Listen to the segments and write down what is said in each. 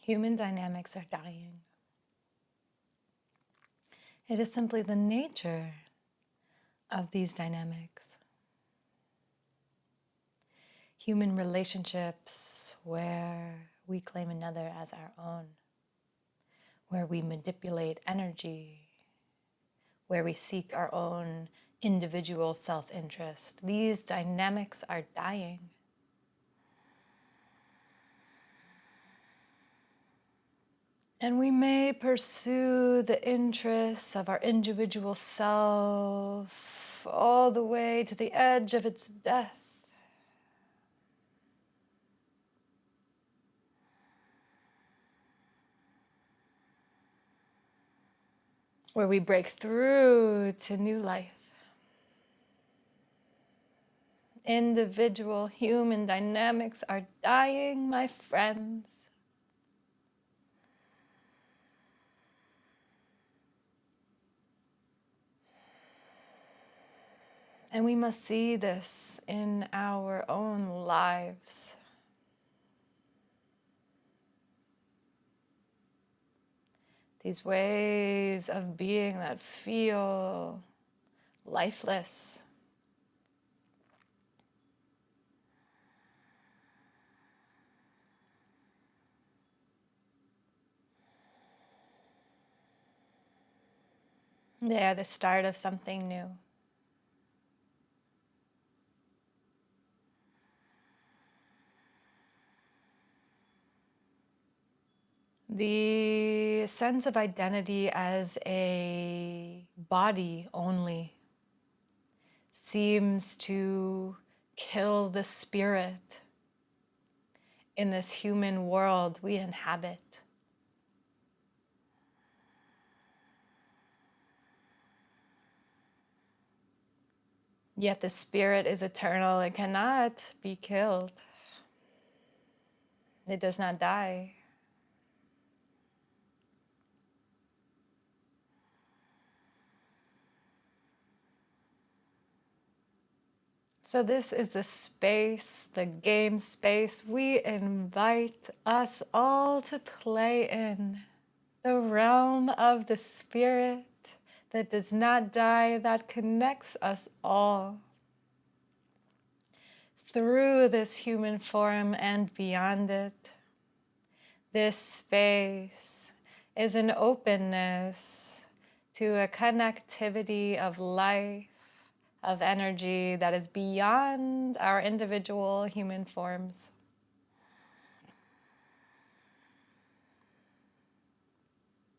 Human dynamics are dying. It is simply the nature of these dynamics. Human relationships where we claim another as our own, where we manipulate energy, where we seek our own individual self-interest. These dynamics are dying. And we may pursue the interests of our individual self all the way to the edge of its death. Where we break through to new life. Individual human dynamics are dying, my friends. And we must see this in our own lives. These ways of being that feel lifeless. They are the start of something new. The sense of identity as a body only seems to kill the spirit in this human world we inhabit. Yet the spirit is eternal and cannot be killed. It does not die. So this is the space, the game space we invite us all to play in. The realm of the spirit that does not die, that connects us all. Through this human form and beyond it, this space is an openness to a connectivity of life, of energy that is beyond our individual human forms.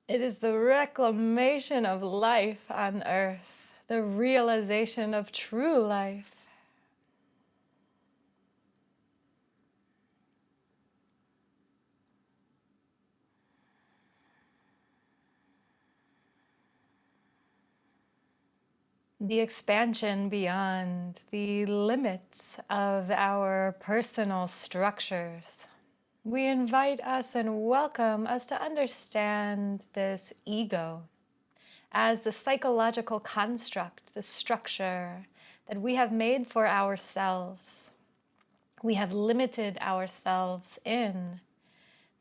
It is the reclamation of life on earth, the realization of true life. The expansion beyond the limits of our personal structures. We invite us and welcome us to understand this ego as the psychological construct, the structure that we have made for ourselves. We have limited ourselves in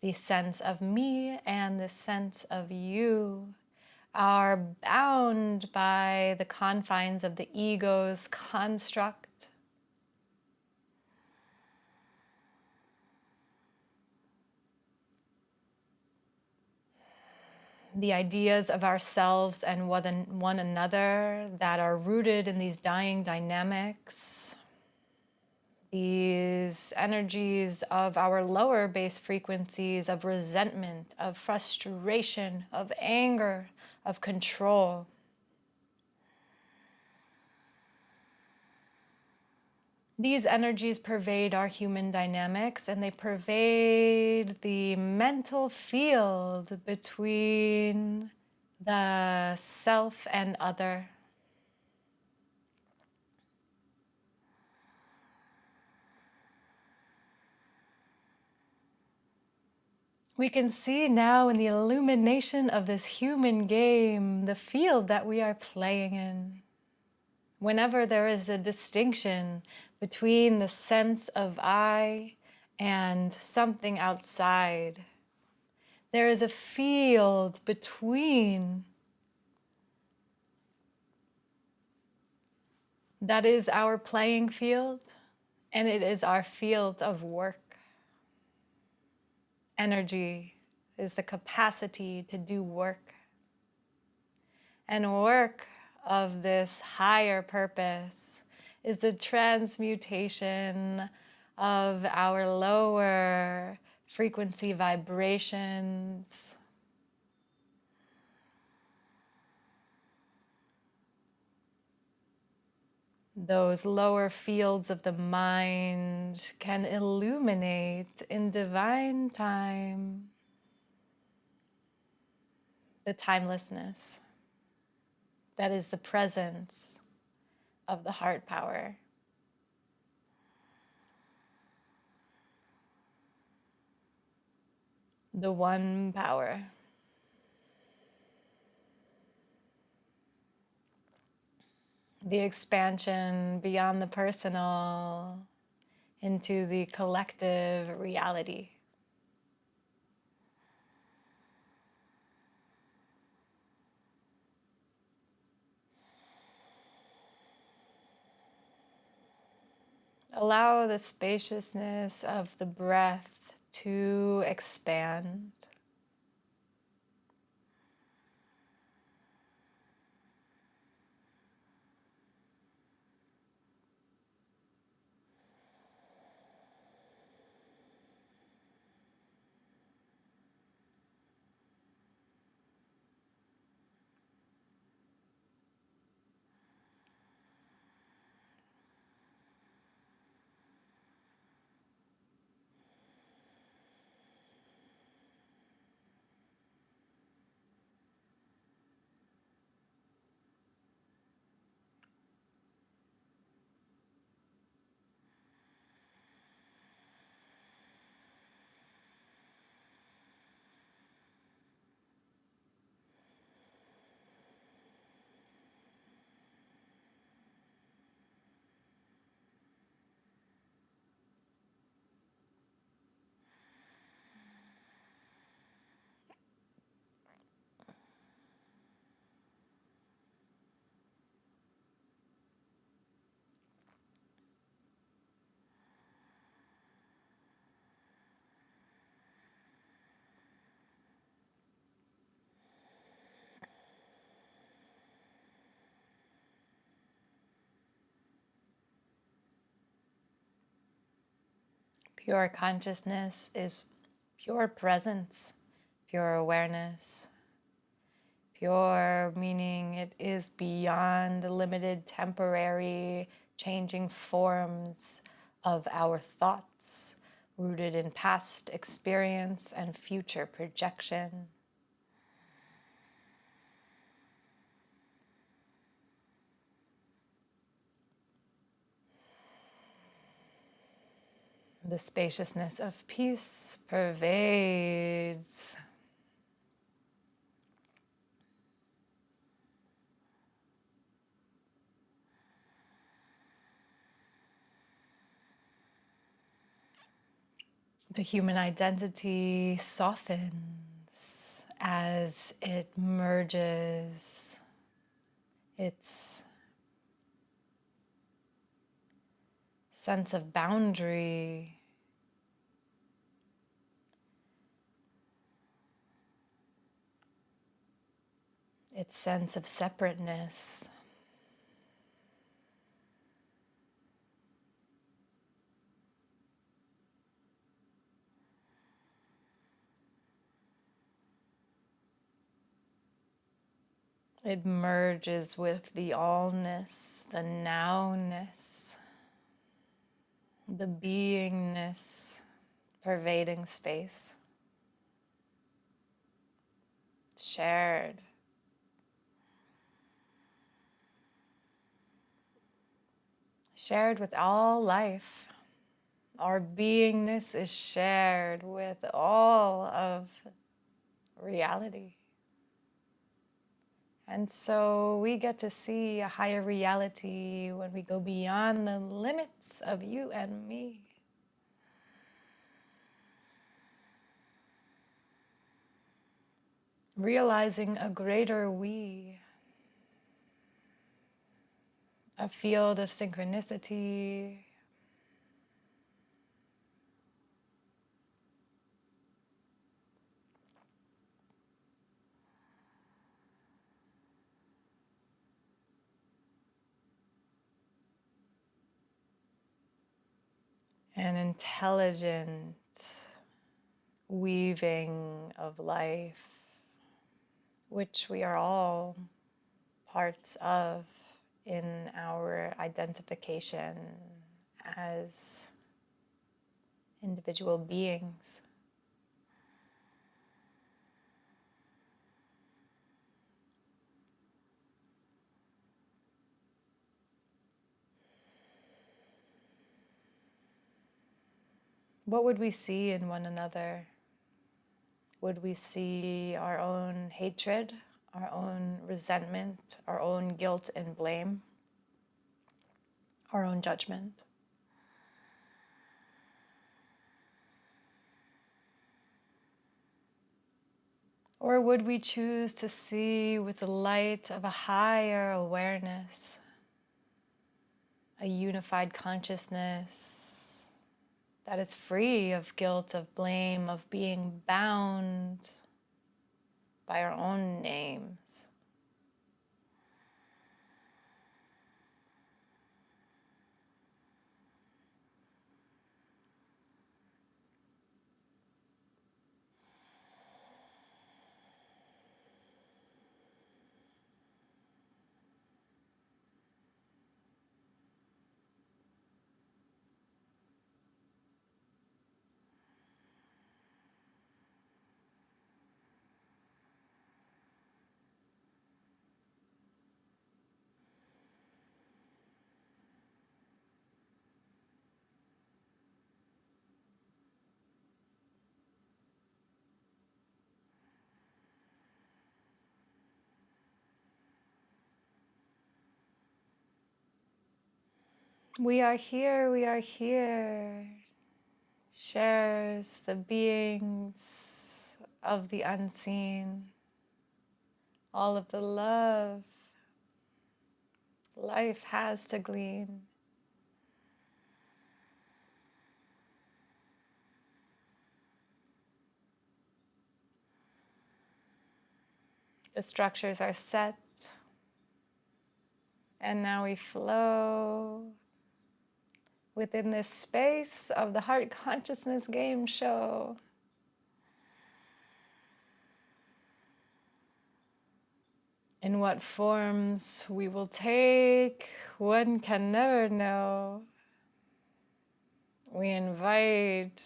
the sense of me and the sense of you, are bound by the confines of the ego's construct. The ideas of ourselves and one another that are rooted in these dying dynamics, these energies of our lower base frequencies of resentment, of frustration, of anger, of control. These energies pervade our human dynamics, and they pervade the mental field between the self and other. We can see now in the illumination of this human game, the field that we are playing in. Whenever there is a distinction between the sense of I and something outside, There is a field between that is our playing field, and it is our field of work. Energy is the capacity to do work. And work of this higher purpose is the transmutation of our lower frequency vibrations. Those lower fields of the mind can illuminate in divine time the timelessness that is the presence of the heart power. The one power. The expansion beyond the personal into the collective reality. Allow the spaciousness of the breath to expand. Pure consciousness is pure presence, pure awareness. Pure meaning it is beyond the limited, temporary, changing forms of our thoughts, rooted in past experience and future projection. The spaciousness of peace pervades. The human identity softens as it merges its sense of boundary its sense of separateness. It merges with the allness, the nowness, the beingness pervading space. Shared. Shared with all life. Our beingness is shared with all of reality. And so we get to see a higher reality when we go beyond the limits of you and me. realizing a greater we, a field of synchronicity, an intelligent weaving of life, which we are all parts of in our identification as individual beings. What would we see in one another? Would we see our own hatred, our own resentment, our own guilt and blame, our own judgment? Or would we choose to see with the light of a higher awareness, a unified consciousness that is free of guilt, of blame, of being bound by our own names? We are here, we are here, shares the beings of the unseen, all of the love life has to glean. The structures are set, and now we flow within this space of the Heart Consciousness Game Show. In what forms we will take, one can never know. We invite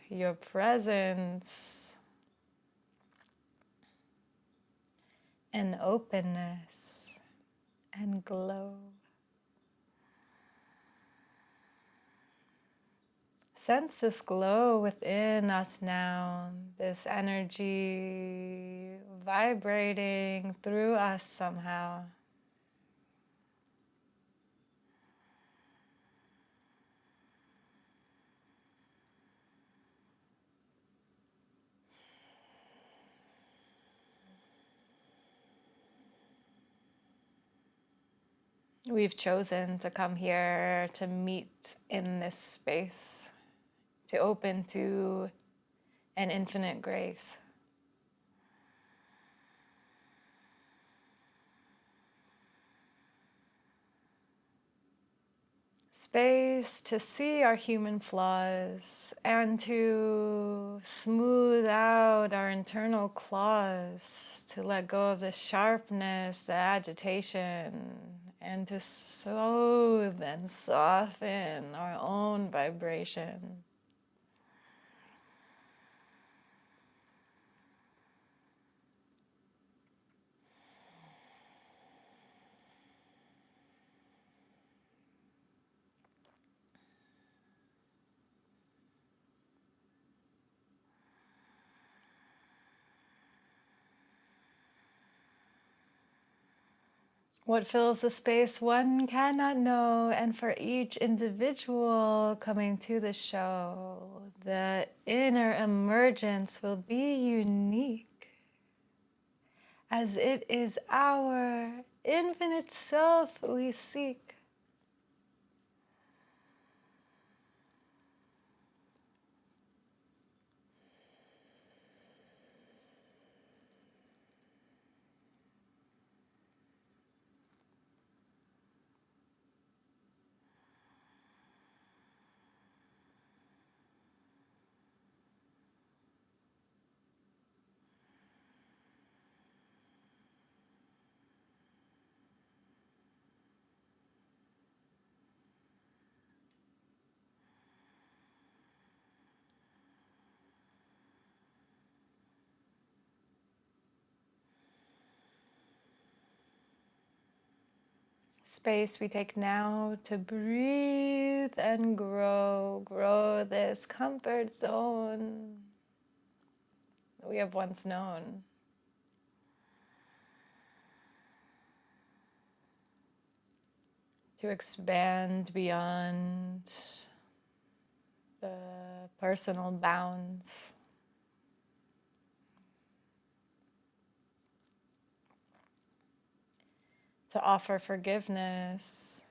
your presence and openness and glow. Sense this glow within us now, this energy vibrating through us somehow. We've chosen to come here to meet in this space, to open to an infinite grace. Space to see our human flaws and to smooth out our internal claws, to let go of the sharpness, the agitation, and to soothe and soften our own vibration. What fills the space one cannot know, and for each individual coming to the show, the inner emergence will be unique. as it is our infinite self we seek. Space we take now to breathe and grow this comfort zone that we have once known. To expand beyond the personal bounds. To offer forgiveness.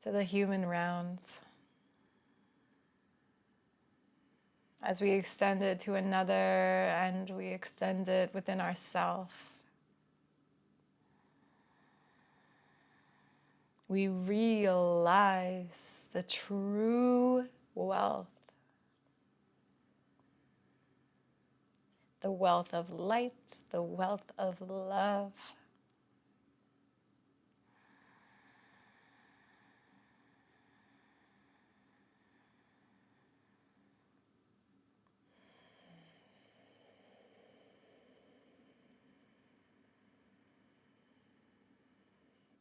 To the human rounds. As we extend it to another and we extend it within ourselves. We realize the true wealth. The wealth of light, the wealth of love.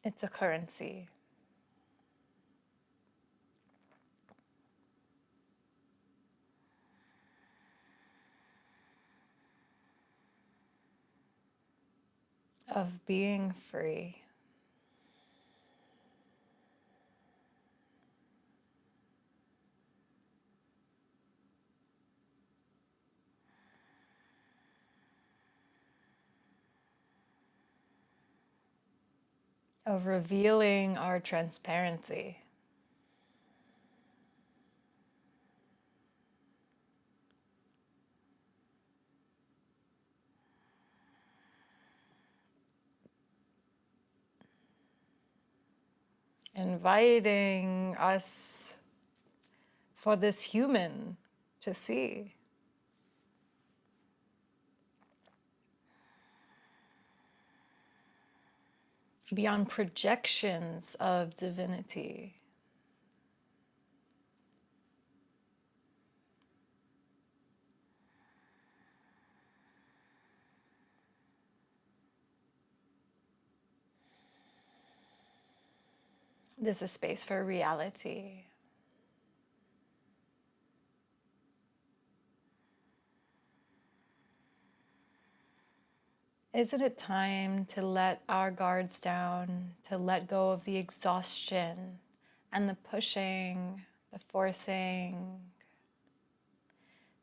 It's a currency. Of being free. Of revealing our transparency. Inviting us for this human to see. Beyond projections of divinity. This is space for reality. Isn't it time to let our guards down, to let go of the exhaustion and the pushing, the forcing,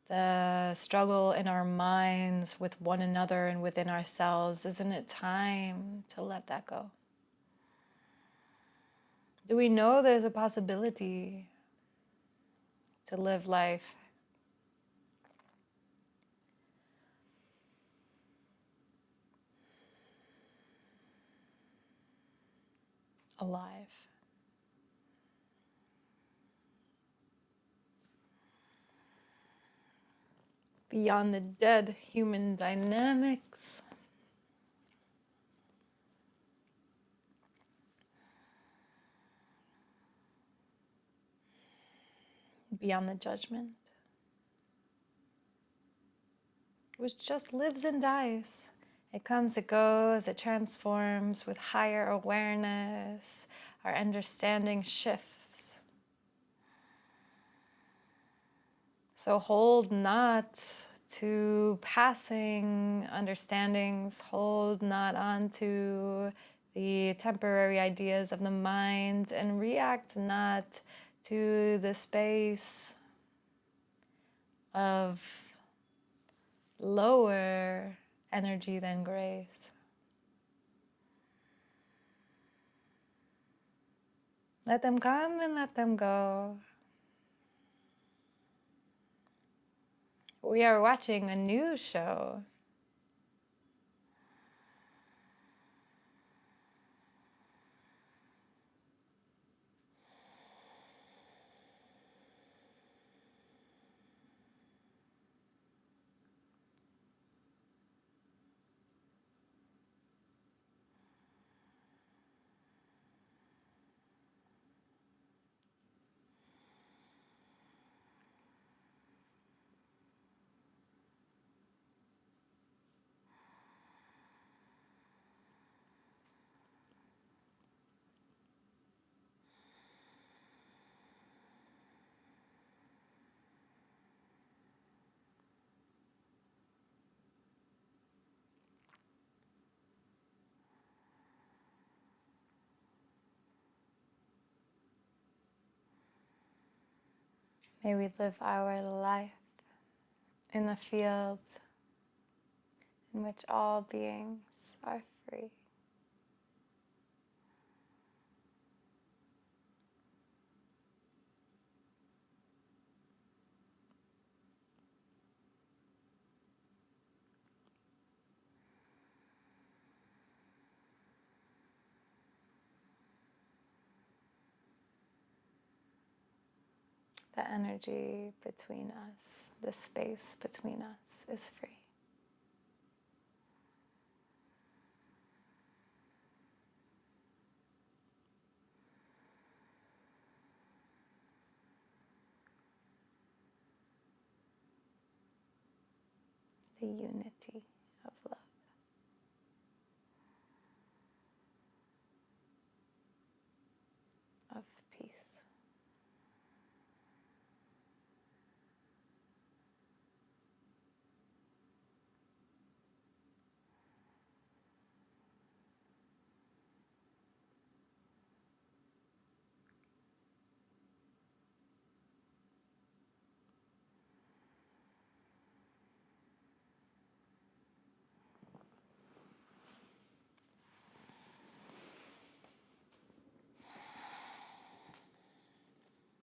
the struggle in our minds with one another and within ourselves? Isn't it time to let that go? Do we know there's a possibility to live life alive? Beyond the dead human dynamics. Beyond the judgment, which just lives and dies. It comes, it goes, it transforms with higher awareness. Our understanding shifts. So hold not to passing understandings, hold not onto the temporary ideas of the mind, and react not to the space of lower energy than grace. Let them come and let them go. We are watching a new show. May we live our life in a field in which all beings are free. The energy between us, the space between us is free. The unity of love. Of